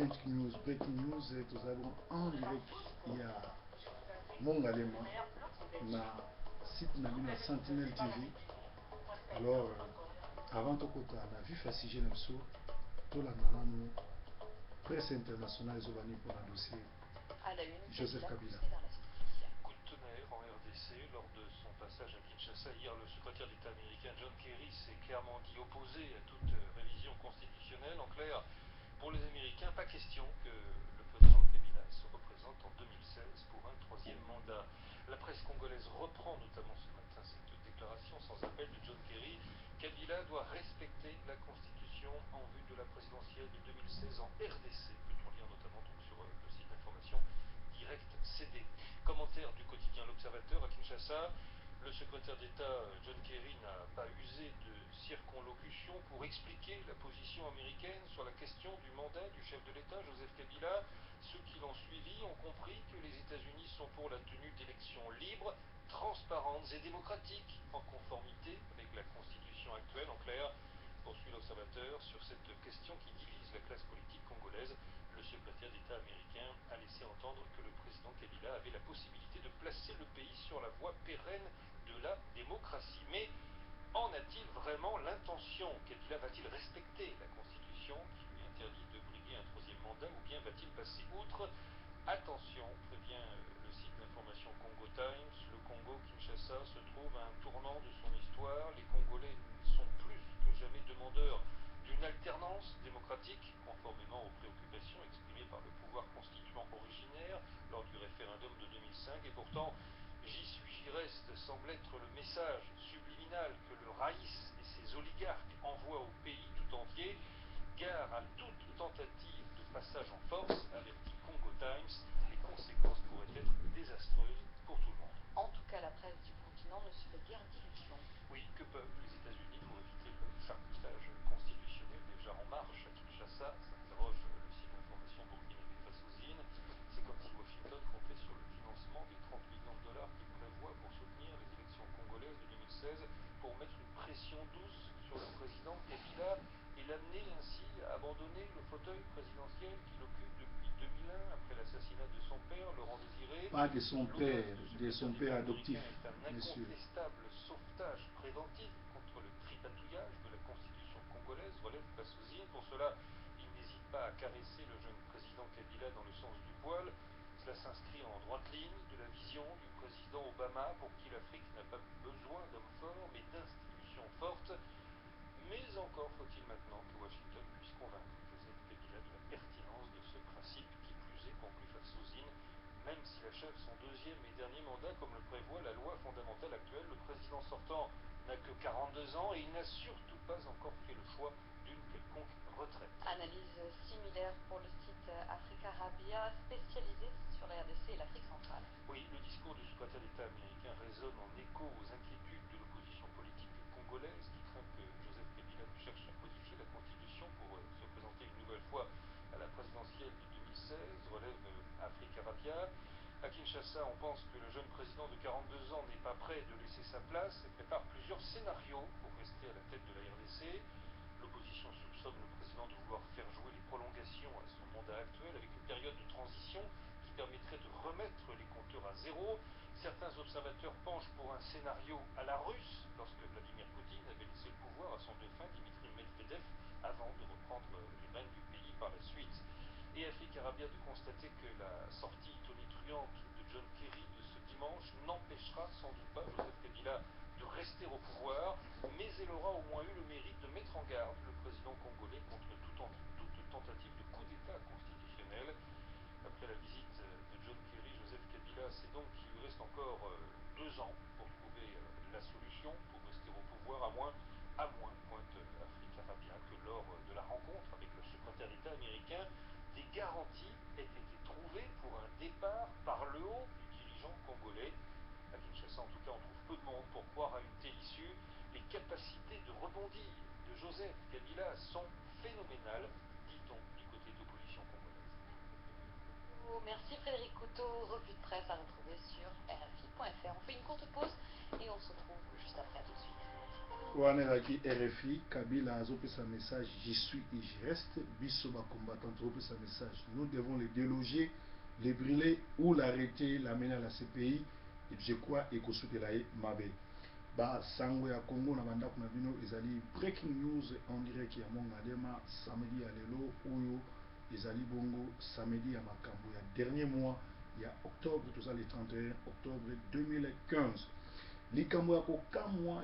breaking news, nous avons en direct, il y a Mongalema, na site na Sentinel TV. Alors, avant de côté, on a vu Fassigé Napso, tout la nanano, presse internationale, Zobani pour le dossier Joseph Kabila. Coup de tonnerre en RDC lors de son passage à Kinshasa hier, le secrétaire d'État américain John Kerry s'est clairement dit opposé à toute révision constitutionnelle. En clair, pour les Américains, pas question que le président Kabila se représente en 2016 pour un troisième mandat. La presse congolaise reprend notamment ce matin cette déclaration sans appel de John Kerry. Kabila doit respecter la Constitution en vue de la présidentielle de 2016 en RDC, peut-on lire notamment donc sur le site d'information Direct CD. Commentaire du quotidien L'Observateur à Kinshasa. Le secrétaire d'État John Kerry n'a pas usé de circonlocution pour expliquer la position américaine sur la question du mandat du chef de l'État, Joseph Kabila. Ceux qui l'ont suivi ont compris que les États-Unis sont pour la tenue d'élections libres, transparentes et démocratiques, en conformité avec la Constitution actuelle. En clair, poursuit l'Observateur, sur cette question qui divise la classe politique congolaise, le secrétaire d'État américain a laissé entendre que le président Kabila avait la possibilité de placer le pays sur la voie pérenne de la démocratie. Mais en a-t-il vraiment l'intention? Kabila va-t-il respecter la Constitution qui lui interdit de briguer un troisième mandat ou bien va-t-il passer outre? Attention, prévient le site d'information Congo Times, le Congo Kinshasa se trouve à un tournant de son histoire. Les Congolais sont plus que jamais demandeurs d'une alternance démocratique, conformément aux préoccupations exprimées par le pouvoir constituant originaire lors du référendum de 2005. Et pourtant, j'y suis, j'y reste semble être le message subliminal que le raïs et ses oligarques envoient au pays tout entier. Gare à toute tentative de passage en force, avertit Congo Times, les conséquences pourraient être désastreuses pour tout le monde. En tout cas, la presse du continent ne se fait guère d'illusions. Oui, que peuvent les États-Unis pour éviter le charcutage constitutionnel déjà en marche à Kinshasa, s'interroge le site d'information burkinabé Fassouzine. C'est comme si Washington comptait sur le financement des 30 millions de dollars qu'il prévoit pour soutenir les élections congolaises de 2016 pour mettre une pression douce sur le président Kabila et l'amener ainsi à abandonner le fauteuil présidentiel qu'il occupe depuis 2001 après l'assassinat de son père, Laurent Désiré. Pas de son père, de son père adoptif, est un incontestable sauvetage préventif contre le tripatouillage de la constitution congolaise, relève Fassouzine. Pour cela, il n'hésite pas à caresser le jeune président Kabila dans le sens du poil. Cela s'inscrit en droite ligne de la vision du président Obama, pour qui l'Afrique n'a pas besoin d'hommes forts, mais d'institutions fortes. Mais encore faut-il maintenant que Washington puisse convaincre Joseph Kabila de la pertinence de ce principe, qui plus est, conclut Fassouzine, même s'il achève son deuxième et dernier mandat, comme le prévoit la loi fondamentale actuelle. Le président sortant n'a que 42 ans et il n'a surtout pas encore fait le choix d'une quelconque retraite. Analyse similaire pour le site Africa Rabia, spécialisé sur la RDC et l'Afrique centrale. Oui, le discours du secrétaire d'État américain résonne en écho aux inquiétudes de l'opposition politique congolaise, qui craint que Joseph Kabila ne cherche à modifier la Constitution pour se présenter une nouvelle fois à la présidentielle de 2016, relève Africa Rabia. À Kinshasa, on pense que le jeune président de 42 ans n'est pas prêt de laisser sa place et prépare plusieurs scénarios pour rester à la tête de la RDC. L'opposition soupçonne le président de vouloir faire jouer les prolongations à son mandat actuel avec une période de transition qui permettrait de remettre les compteurs à zéro. Certains observateurs penchent pour un scénario à la russe, lorsque Vladimir Poutine avait laissé le pouvoir à son défunt Dimitri Medvedev avant de reprendre les rênes du pays par la suite. Et Africa Rabia de constater que la sortie tonitruante de John Kerry de ce dimanche n'empêchera sans doute pas Joseph Kabila de rester au pouvoir, mais elle aura au moins eu le mérite de mettre en garde le président congolais contre toute tentative de coup d'État constitutionnel. Après la visite de John Kerry, Joseph Kabila sait donc qu'il lui reste encore 2 ans pour trouver la solution pour rester au pouvoir, à moins, pointe Africa Rabia, que lors de la rencontre avec le secrétaire d'État américain, des garanties aient été trouvées pour un départ par le haut du dirigeant congolais. À Kinshasa, en tout cas, on trouve peu de monde pour croire à une telle issue. Les capacités de rebondir de Joseph Kabila sont phénoménales, dit-on du côté de l'opposition congolaise. Merci Frédéric Couteau, revue de presse à retrouver sur RFI.fr. On fait une courte pause et on se retrouve juste après, tout de suite. wana qui RFI Kabila azopé sa message j'y suis et je reste biso ba combattant trop sa message nous devons les déloger les brûler ou l'arrêter l'amener à la CPI et je crois et que sous la mabe ba sango ya Congo na banda kuna bino ezali breaking news en direct ya Mongadema samedi ya lelo oyo ezali bongo samedi ya makambo ya dernier mois ya octobre tout ça le 31 octobre 2015 likambo ya kokamwa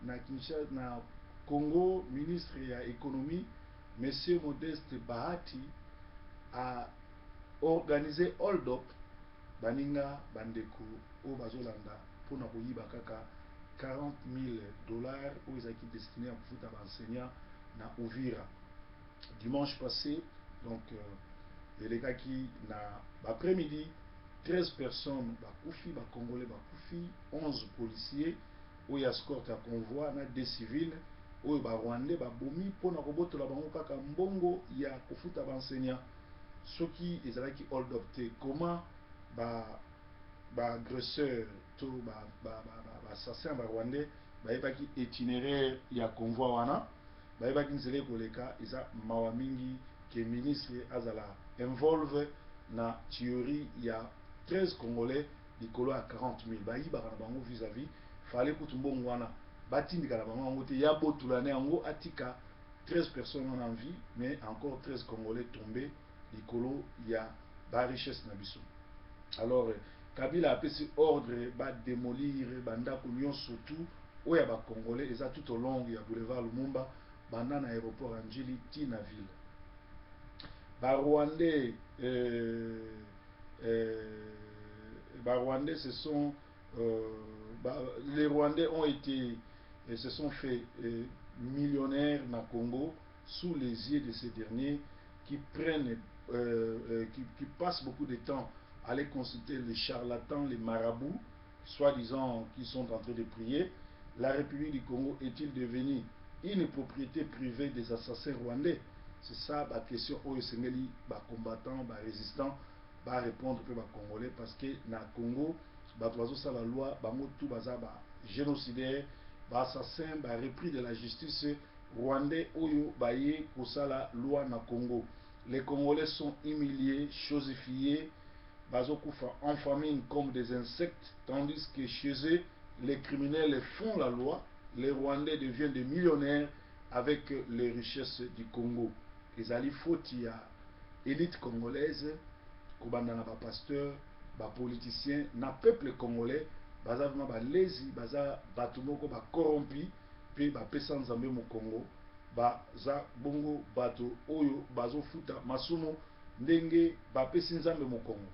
na Kinshasa na Congo. Ministre ya économie monsieur Modeste Bahati a organisé hold up baninga bandeko o bazolanda pona koyiba kaka $40,000 oyo ezalaki destiné à kofuta baenseignant na Uvira dimanche passé. Donc elekaki na après-midi 13 personnes bakufi ba congolais bakufi 11 policiers oyo escorte ya convoi na 2 civils oyo ba rwandais babomi pona kobotola bango kaka mbongo ya kofuta baenseignant soki ezalaki hold up te comment ba agresseur to ba assassin ba rwandais bayebaki itinéraire ya convoi wana bayebaki nzela koleka eza mawa mingi ke ministre azala involve na théorie ya 13 congolais likolo ya 40,000 bayibaka na bango vis-à-vis fallait kutu mbongo wana batindika na bango yango te ya botulane yango atika 13 personnes en vie mais encore 13 congolais tombés likolo ya ba richesse na biso. Alors Kabila apesi ordre ba démolir bandako nyonso tout oya ba congolais eza tout au long ya boulevard Lumumba banda na aéroport Anjili tina ville. Ba Rwandais se sont les Rwandais ont été se sont fait millionnaires na Congo sous les yeux de ces derniers qui prennent qui passent beaucoup de temps à aller consulter les charlatans, les marabouts, soi-disant qui sont en train de prier. La République du Congo est-il devenue une propriété privée des assassins rwandais? C'est ça la question où les combattants, les résistants, va répondre aux Congolais parce que dans le Congo, la loi, tout génocidaire, assassin, repris de la justice rwandais, oyo baye la loi na Congo. Les Congolais sont humiliés, chosifiés, en famine comme des insectes, tandis que chez eux, les criminels font la loi. Les Rwandais deviennent des millionnaires avec les richesses du Congo. Les alifoti ya élite congolaise, kobanda na ba pasteur, ba politicien, na peuple congolais, baza vraiment ba lezi, baza batu moko ba corrompi, pe ba pesa nzambe mo Congo, baza bongo bato oyo bazo futa masumo ndenge ba pesi nzambe mo Congo.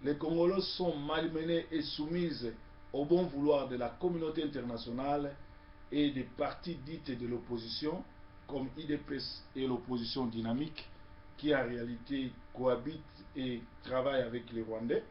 Les Congolais sont malmenés et soumis au bon vouloir de la communauté internationale et des partis dites de l'opposition, comme IDPS et l'opposition dynamique, qui en réalité cohabitent et travaillent avec les Rwandais.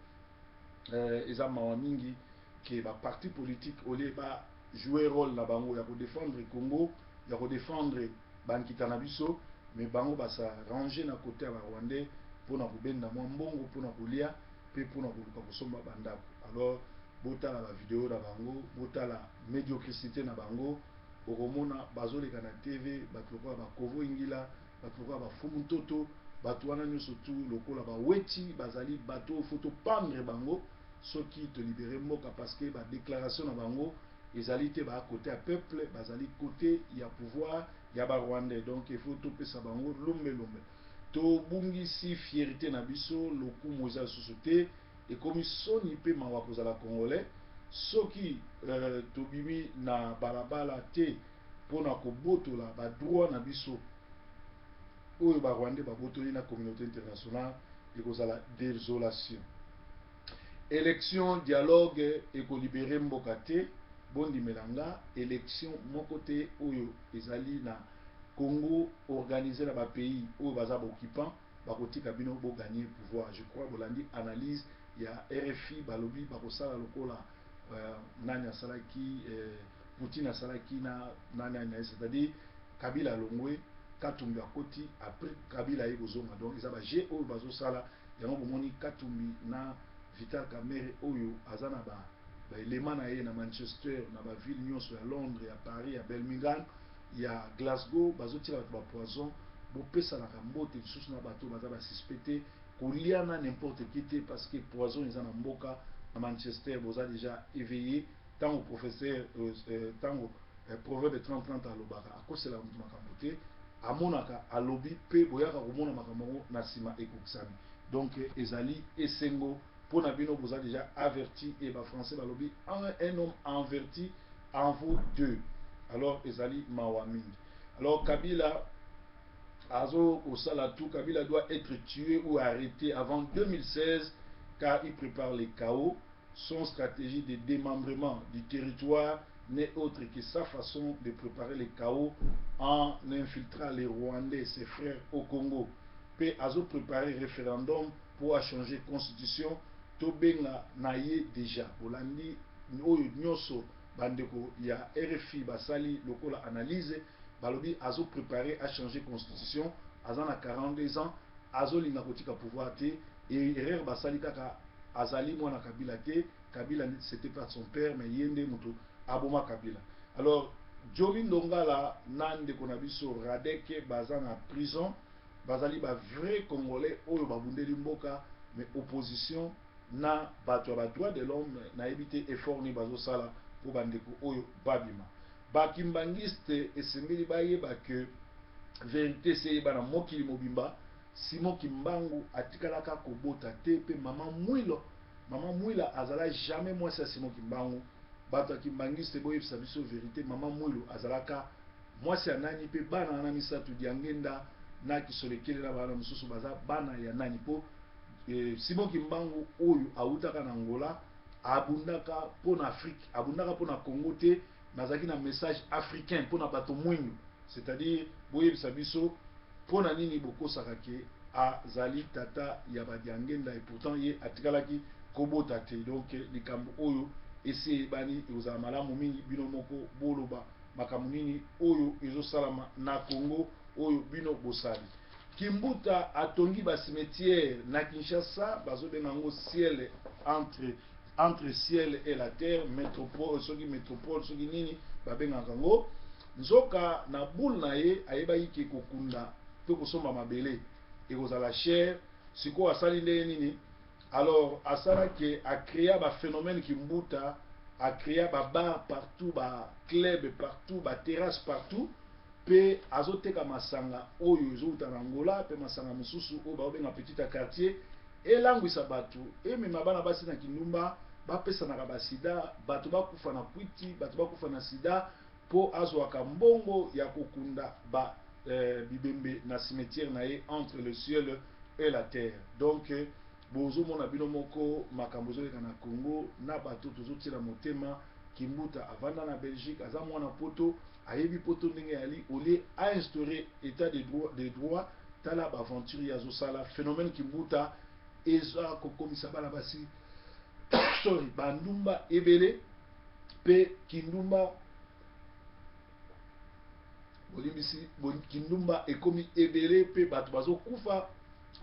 Ils ont mingi que les partis politiques au lieu de jouer rôle là bango ya défendre le Congo, ya défendre Bankita Nabiso, mais bango ba s'arranger na côté ya Rwandais pour na kubenda mbongo pour na kulia pe pour na kuluka kosomba bandako. Alors botala la vidéo na bango, botala médiocrité na bango, okomona bazoleka na TV batuko ba kovo ingila, batuko ba fumuntoto, batuana nyoso tout lokola ba weti bazali bato photo pendre bango soki te libérer moka parce que ba déclaration na bango ezali te ba côté à peuple, bazali côté ya pouvoir ya ba Rwandais. Donc il faut tout pesa bango lombe lombe. To bungisi fierté na biso lokumu eza société et comme soni pe mawa kozala congolais soki tobimi na balabala te pona kobotola ba droit na biso oyo ba Rwandais babotoli na communauté internationale et kozala désolation. Élection dialogue et ko libérer mboka te bondi melanga élection moko te oyo ezali na Congo organisé dans le pays où les occupants bakotika bino bo gagner pouvoir. Je crois bolandi analyse il y a RFI balobi bakosala lokola nanya salaki Poutine salaki na nanya c'est-à-dire Kabila longwe Katumbi akoti après Kabila ekozonga donc ils aba G oyo bazosala yango bomoni Katumbi na Vital Kamerhe oyo azana ba baélément na ye na Manchester na baville nyonso ya Londres ya Paris ya Birmingham ya Glasgow bazotiela bato bapoison bopesanaka mbote lisusu na bato baza basuspecte kolia na n'importe qui te parce que poison eza na mboka na Manchester boza déjà éveillé ntango professeur ntango proverbe 30-30 alobaka akosela moto makambo te amonaka alobi mpe boyaka komona makambo yango na nsima ekokisami donc ezali esengo mpona bino boza déjà averti et bafrançais balobi un homme averti en vaut deux. Alors ezali mawa mingi. Alors Kabila azo kosala tout, Kabila doit être tué ou arrêté avant 2016 car il prépare les chaos. Son stratégie de démembrement du territoire n'est autre que sa façon de préparer les chaos en infiltrant les Rwandais, ses frères au Congo. Puis azo préparer référendum pour changer constitution. Tobenga naye déjà. Bolandi oyo nyonso bandeko ya RFI basali lokola analyse balobi azo préparé à changer constitution azana 42 ans azo linga kotika pouvoir te et erreur basali kaka azali mwana Kabila te Kabila c'était pas son père mais yende muto aboma Kabila. Alors Joby Ndongala nande konabiso Radeke bazana prison bazali ba vrai congolais oyo babundeli mboka mais opposition na bato ba droit de l'homme na éviter effort ni bazo sala pour bandeko oyo babima bakimbangiste esengeli bayeba que vérité seyeba na mokili mobimba Simon Kimbangu atikalaka kobota te pe mama Mwila azala jamais moi ça Simon Kimbangu bato ya kimbangiste boyebisa biso vérité mama Mwilo azalaka mwasi ya nani pe bana na misato diangenda na kisolekele na bana mosusu baza bana ya nani po Simon Kimbangu oyo autaka na Angola abundaka pona Afrique abundaka pona Congo te nazaki na message africain pona bato mwindu c'est-à-dire boyebisa biso pona nini bokosaka ke azali tata ya badiangenda et pourtant ye atikalaki kobota te donc likambo oyo esi bani ezala malamu mingi bino moko boloba makambo nini oyo ezosalama na Congo oyo bino bosali. Kimbuta atongi ba cimetière na Kinshasa bazobenga ngo ciel entre ciel et la terre métropole soki métropole soki nini babengaka ngo nzoka na boule na ye ayebaki ke kokunda pe kosomba mabele ekozala cher sikoyo asali ndenge nini alors asalaki acréa ba phénomène Kimbuta acréa ba bar partout ba club partout ba terrasse partout pe azoteka masanga oyo ezouta na Angola pe masanga mosusu oyo baobenga petit quartier elangwisa bato emema bana basi na kindumba bapesanaka basida bato bakufa na kwiti bato bakufa na sida po azwaka mbongo ya kokunda ba bibembe na cimetière na ye entre le ciel et la terre. Donc bozomona bino moko makambo ezoleka na Congo na bato tozotiela motema Kimbuta avanda na Belgique aza mwana poto ayebi poto ndenge yali olie a instauré état de droit tala baventure ya zosala phénomène Kimbuta eza kokomisa bana basi sorry bandumba ebele pe kindumba bolimbisi kindumba ekomi ebele pe bato bazokufa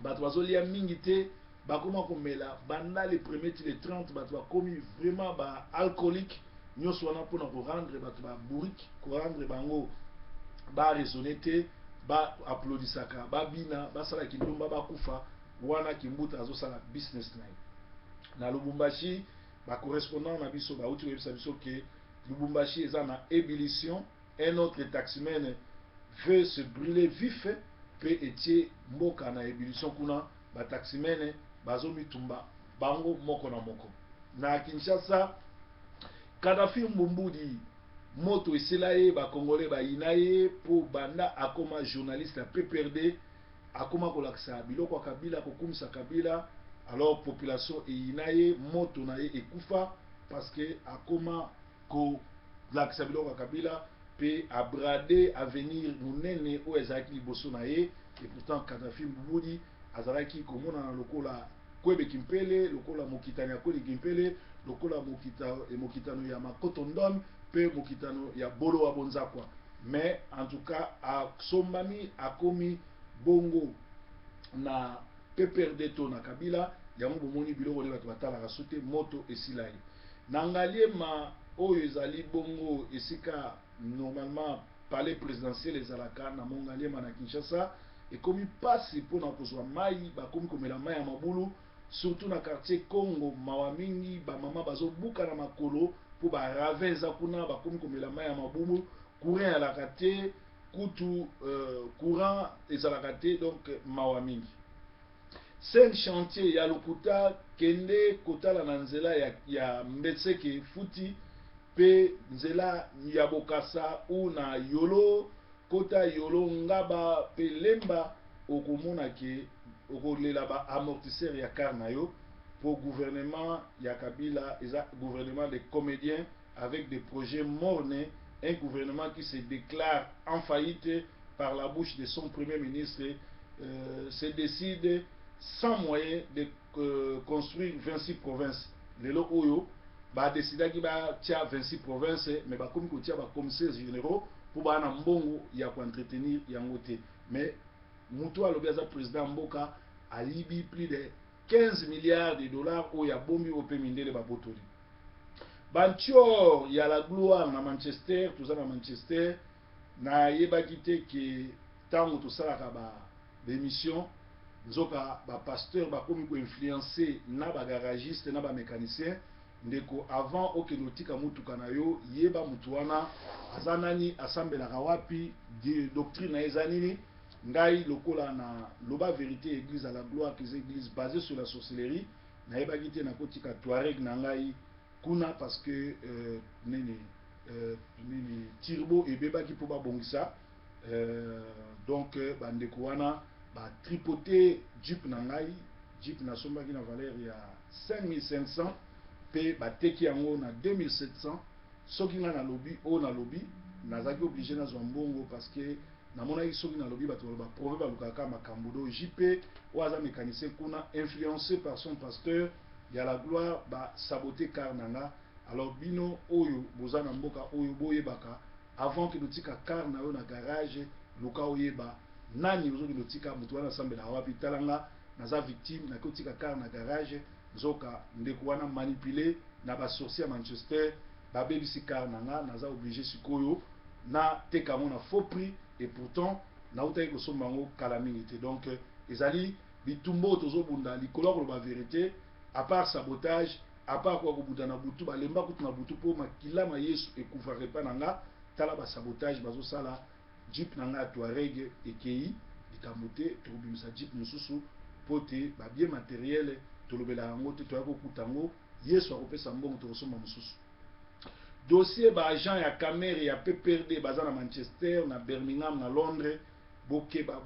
bato bazolia mingi te bakoma komela banda les premiers les 30 bato bakomi vraiment ba alcoolique nyonso wana mpona korendre bato ba bourrique korendre bango ba raisonner te ba applaudissaka babina basala kindumba bakufa wana Kimbuta azosala business na ye. Na Lubumbashi ba correspondant na biso bauti koyebisa biso ke Lubumbashi eza na ébullition. Un autre taximène veut se brûler vif pe etie mboka na ébullition kuna ba taximène bazomitumba bango moko na moko. Na Kinshasa Kadhafi Mbumbudi moto esila ye ba congolais bayina ye po banda akoma journaliste ya PPRD akoma kolakisa biloko ya Kabila kokumisa Kabila. Alors population eyina ye moto na ye ekufa parce que akoma kolakisa biloko ya Kabila pe abrade avenir munene oyo ezalaki liboso na ye. Et pourtant Kadhafi Mbumbudi azalaki komona na lokola Kwebe Kimpele lokola mokitani ya Kwebe Kimpele lokola mokitano ya Makotondom pe mokitano ya Bolo wa Bonzakwa. Mais en tout cas asombami akomi bongo na PPRD to na Kabila yango bomoni biloko de bato batalaka sote moto esila ye. Nangaliema oyo ezali bongo esika normalement palais présidentiel ezalaka na Mongaliema na Kinshasa ekomi pasi mpona kozwa mai bakomi komela mai ya mabulu surtout na quartier Congo mawa mingi bamama bazobuka na makolo mpo barave eza kuna bakomi komela mai ya mabulu courant ezalaka te kutu courant ezalaka te donc mawa mingi 5 chantier ya lokuta kende kotala na nzela ya Mbetseke futi pe nzela ya Bokasa ou na Yolo kota Yolo Ngaba pe Lemba okomona ke okolela ba amortisseur ya car na yo pour gouvernement ya Kabila eza gouvernement des comédiens avec des projets mornés, un gouvernement qui se déclare en faillite par la bouche de son premier ministre se décide sans moyen de construire 26 provinces. Lelo oyo ba décidaki ba tia 26 provinces mais ba komi ko tia ba commissaires généraux pour ba na mbongo ya ko entretenir yango te. Mais mutu alobi aza président mboka alibi plus de 15 milliards de dollars oyo ya bombi ope mindele ba botoli. Bantior ya la gloire na Manchester, toza na Manchester na yebaki te ke tango tosalaka ba démission nzoka ba pasteur bakomi ko influencer na ba garagiste na ba mécanicien ndeko avant okende otika mutuka na yo yeba mutu wana aza nani asambelaka wapi doctrine na eza nini. Ngai lokola na loba vérité église à la gloire qui est église basée sur la sorcellerie na yebaki te nakotika Touareg na ngai kuna parce que nini Tirbo ebebaki po babongisa donc bandeko wana ba tripoté Jeep na ngai Jeep na sombaki na valeur ya 5500 pe bateki yango na 2700 soki nga na lobi o na lobi nazaki obligé na mbongo parce que namonaki soki na lobi bato ba prove balukaka makambo do JP oaza mécanicien kuna influencé par son pasteur ya la gloire ba saboter car nanga. Alors bino oyo boza na mboka oyo boyebaka avant que notika car na yo na garage luka oyeba nani ozoki notika mutu wana sambela wapi talanga naza victime na kotika car na garage nzoka ndeko wana manipuler na ba sorcier à Manchester ba bebisi car nanga naza obligé sikoyo na teka mona faux prix et pourtant na utaki kosomba ngo kala mingi te. Donc ezali bitumbo tozobunda likolo ko ba vérité à part sabotage à part quoi kobuta na butu balemba kutu na butu po makila ma Yesu ekufare pa nanga tala ba sabotage bazo sala Jeep nanga Touareg ekei likamote tobimisa Jeep mususu pote ba bien matériel tolobela yango te toya kokutango Yesu akopesa mbongo tokosomba mususu. Dossier ba agent ya Camere ya PPRD baza na Manchester na Birmingham na Londres bokeba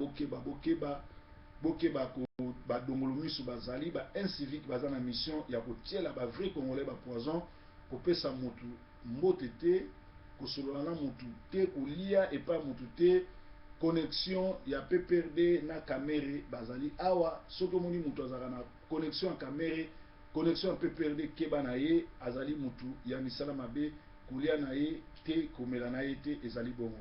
ko ba dongolo misu bazali ba incivique baza na mission ya kotiela ba vrai congolais ba poison kopesa mutu mbote te kosolola na mutu te kolia et pas mutu te connexion ya PPRD na Camere bazali awa soki omoni mutu azalaka na connexion ya Camere connexion ya PPRD keba na ye azali mutu ya misala mabe kolia na ye te komela na ye te ezali bongo.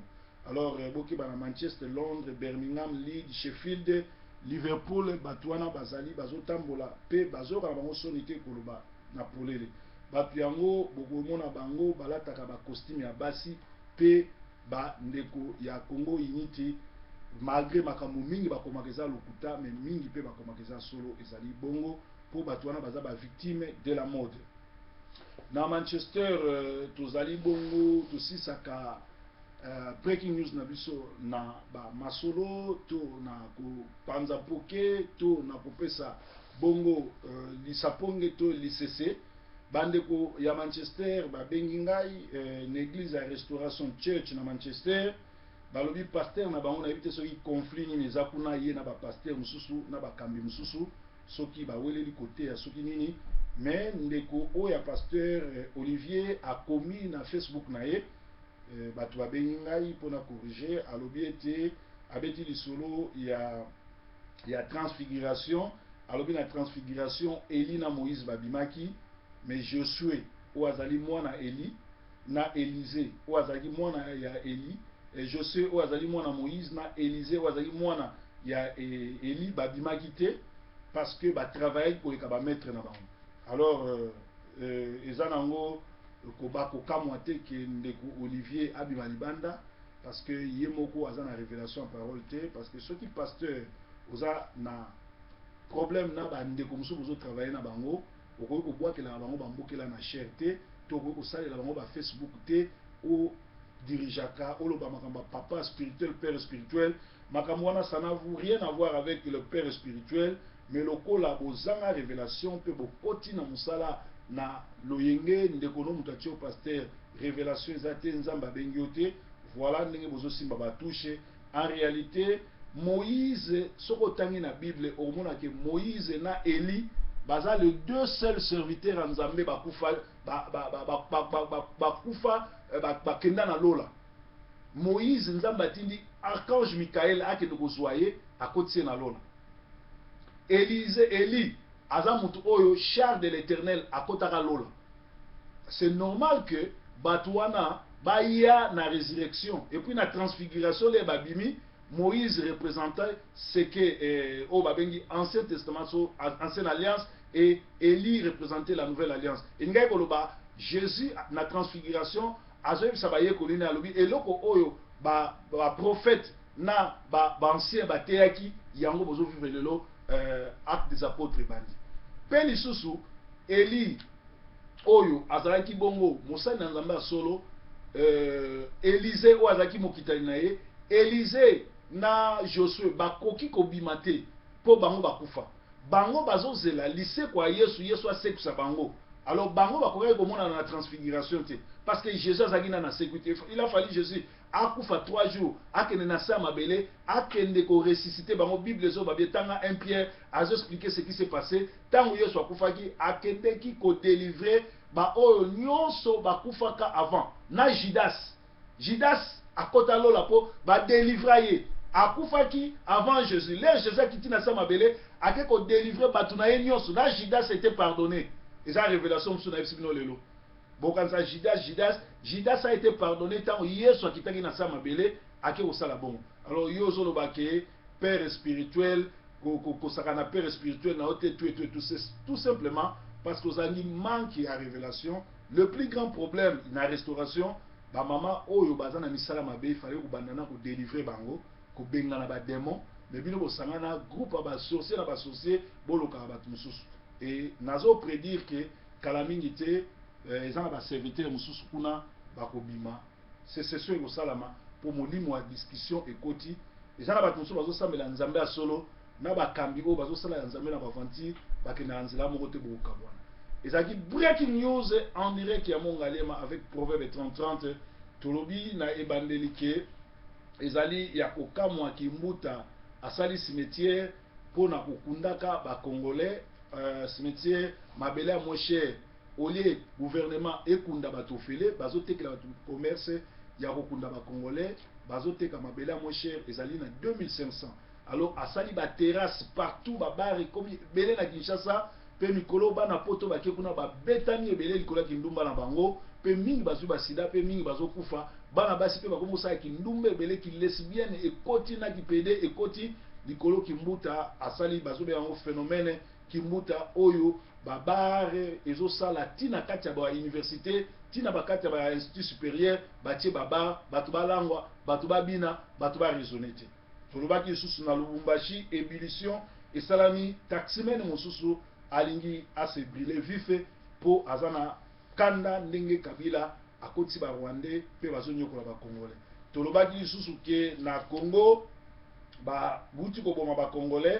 Alors bokeba na Manchester, Londres, Birmingham, Leeds, Sheffield, Liverpool bato wana bazali bazotambola pe bazoka na bango soni te koloba na polele bato yango bokomona bango balataka ba costume ya basi pe ba ndeko ya Congo Unity malgré makambo mingi bakomaka eza lokuta mais mingi pe bakomaka eza solo ezali bongo po bato wana baza ba victime de la mode. Na Manchester tozali bongo tosisaka breaking news na biso na ba masolo to na kopanza poke to na kopesa bongo lisaponge to lisese bandeko ya Manchester babengi ngai na église ya Restoration Church na Manchester balobi pasteur na bango na yebite soki conflit nini eza kuna ye na ba pasteur mususu na bakambi mususu soki baweleli kote ya soki nini mais ndeko oyo ya pasteur Olivier akomi na Facebook na ye bato babengi ngai mpona corriger alobi ete abeti lisolo ya transfiguration alobi na transfiguration Eli na Moïse babimaki mais Josué oyo azali mwana Eli na Élysée oyo azali mwana ya Eli Josué oyo azali mwana Moïse na Élysée oyo azali mwana ya Eli babimaki te parce que batravaille koleka bamaître na bango. Alors eza nango kokamwa te ke ndeko Olivier abima libanda parce que ye moko aza na révélation en parole te parce que soki pasteur oza na problème na bandeko mosusu bozotravaille na bango okoki kobwakelaka bango bambokela na chair te to okoki kosalela bango bafacebook te o dirigeaka oloba makambo ya papa spirituel, père spirituel. Makambo wana ça n'a rien à voir avec le père spirituel, mais lokola bozanga révélation pe bokoti na musala na loyenge ndeko no mutatio pasteur révélation ezate nzamba bengi ote. Voilà ndenge bozo simba batouche. En réalité Moïse soko tangi na Bible omona ke Moïse na Eli baza les deux seuls serviteurs en Nzambe bakufa bakenda na lola. Moïse Nzambe atindi archange Michael akende kozwaye akotie na lola. Eli aza mutu oyo char de l'Éternel akotaka lola. C'est normal que Batouana baya na résurrection et puis na transfiguration les babimi Moïse représentait ce que au babengi Ancien Testament, Ancienne Alliance, et Élie représentait la Nouvelle Alliance. Et ngai koloba Jésus na transfiguration azoye sabaye kolini alobi eloko oyo ba prophète na ba ancien bateyaki yango bozo vivre lelo acte des apôtres bandi. Pe lisusu Élie oyo azalaki bongo mosali na Nzambe solo Élisée o azalaki mokitali na ye Élisée na Josué bakoki kobima te po bango bakufa bango bazozela lycée kwa Yesu asekisa bango alors bango bakoki komona na transfiguration te parce que Jésus azalaki na sécurité. Il a fallu Jésus akufa 3 jours akende na sa mabele akende ko ressusciter bango. Bible zo babietanga 1 Pierre azo expliquer ce qui s'est passé tango Yesu akufaki akende ki ko délivrer ba oyo nyonso bakufaka avant na Judas akota lola po ba délivrer akufaki avant Jésus. Les Jésus qui na sa mabele ake ko délivrer batu na ye nyonso na Judas était pardonné. Et ça révélation msu na ebisibino lelo. Bokanza Judas a été pardonné tant Yesu akitaki na sa mabele ake osala bon. Alors yozo lo bake père spirituel ko sakana père spirituel na ote tout simplement parce que ozangi manque ya révélation. Le plus grand problème na restauration ba mama oyo bazana misala mabe il fallait ko bandana ko délivrer bango ko bengana ba démon mais bino bo sangana groupe ba sorcier na ba sorcier boloka ba mususu. Et nazo prédire que kalamingi te ezanga ba serviteur mususu kuna bakobima c'est ce que salama pour molimo wa discussion ekoti ezanga ba mususu bazo sambela Nzambe solo na bakambi o bazo sala Nzambe na bavanti bakena nzela moko te bokabwana. Ezaki breaking news en direct ya Mongalema avec Proverbe 30:30 tolobi na ebandelike ezali ya kokamwa kimbuta asali cimetière pona kokundaka ba congolais cimetière mabele ya moins olie gouvernement ekunda batofele bazotekela batu commerce ya kokunda ba congolais bazoteka mabele ya moins cher ezali na 2500. Alors asali ba terrasse partout ba bar comme belé na Kinshasa pe mikolo bana poto ba kekuna ba betani ebele likolo kindumba na bango pe mingi bazu ba sida pe mingi bazokufa bana basi pe bakomosa kindumba ebele ki lesbienne ekoti na kipede ekoti likolo kimbuta asali bazobe yango phénomène kimbuta oyo babare ezosala tina kati ya ba université tina bakati ya ba institut supérieur batie baba batu balangwa batu babina batu ba raisonner te tolobaki lisusu na Lubumbashi ébullition esalami taximene mosusu alingi ase brûler vif po azana kanda ndenge Kabila akoti ba Rwandais pe bazonyokola ba Congolais. Tolobaki lisusu ke na Congo ba buti ko boma ba Congolais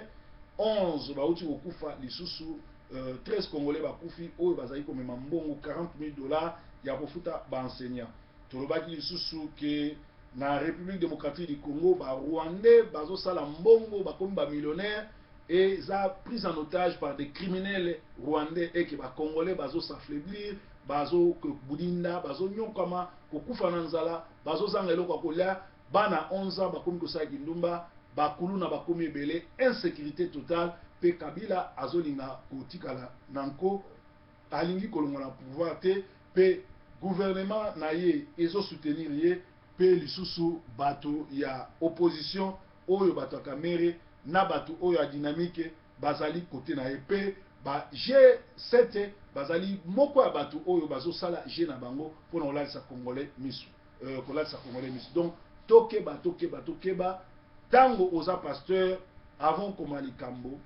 11 ba uti kokufa lisusu 13 Congolais bakufi oyo bazali komema mbongo $40,000 ya kofuta ba enseignant. Tolobaki lisusu ke na République démocratique du Congo ba Rwandais bazosala mbongo bakomi ba millionnaire et ça pris en otage par des criminels rwandais et que ba Congolais bazo s'affaiblir bazo budinda bazo nyokama kokufa na nzala bazo zanga eloko kolia bana 11 ans bakomi kosala kindumba bakuluna bakomi ebele insécurité totale pe Kabila azolinga kotikala nanko alingi kolongola pouvoir te pe gouvernement na ye ezo soutenir ye pe lisusu bato ya opposition oyo bato kamere na bato oyo ya dynamique bazali côté na ye pe ba G7 bazali moko ya bato oyo bazosala G na bango pour na olalisa congolais misu kolalisa congolais misu. Donc tokeba tango oza pasteur avant koma likambo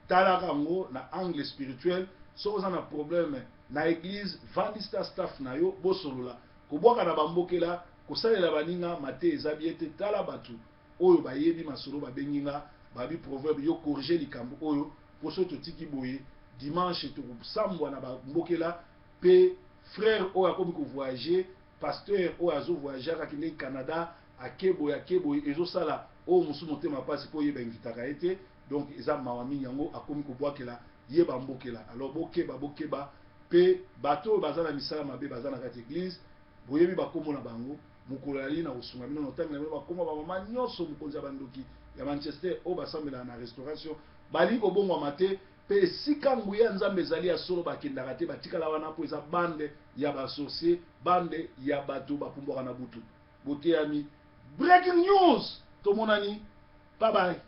talaka ngo na angle spirituel. So oza na problème na église vandista staff na yo bosolola kobwaka na bambokela kosalela baninga mate eza biete tala batu oyo bayebi masolo babenginga babi proverbe yo corriger likambo oyo poso totiki boye dimanche tokosambwa na bambokela pe frère oyo akomi ko voyager pasteur oyo azo voyager akende Canada akeboye ezosala oyo musu motema pasi po yeba invitaka ete. Donc eza mawa mingi yango akomi kobwakela ye bambokela. Alors bokeba pe bato bazana misala mabe bazana kati église boyebi bakombo na bango mokolo ali na kosunga bino notangi na bino bakombo ba mama nyonso mokonzi ya bandoki ya Manchester oyo basambela na restauration bali kobongwa mate pe esika nguya nzambe ezali ya solo bakendaka te batikala wana mpo eza bande ya basorcier bande ya bato bapumbwaka na butu. Boteyami breaking news tomonani bye bye.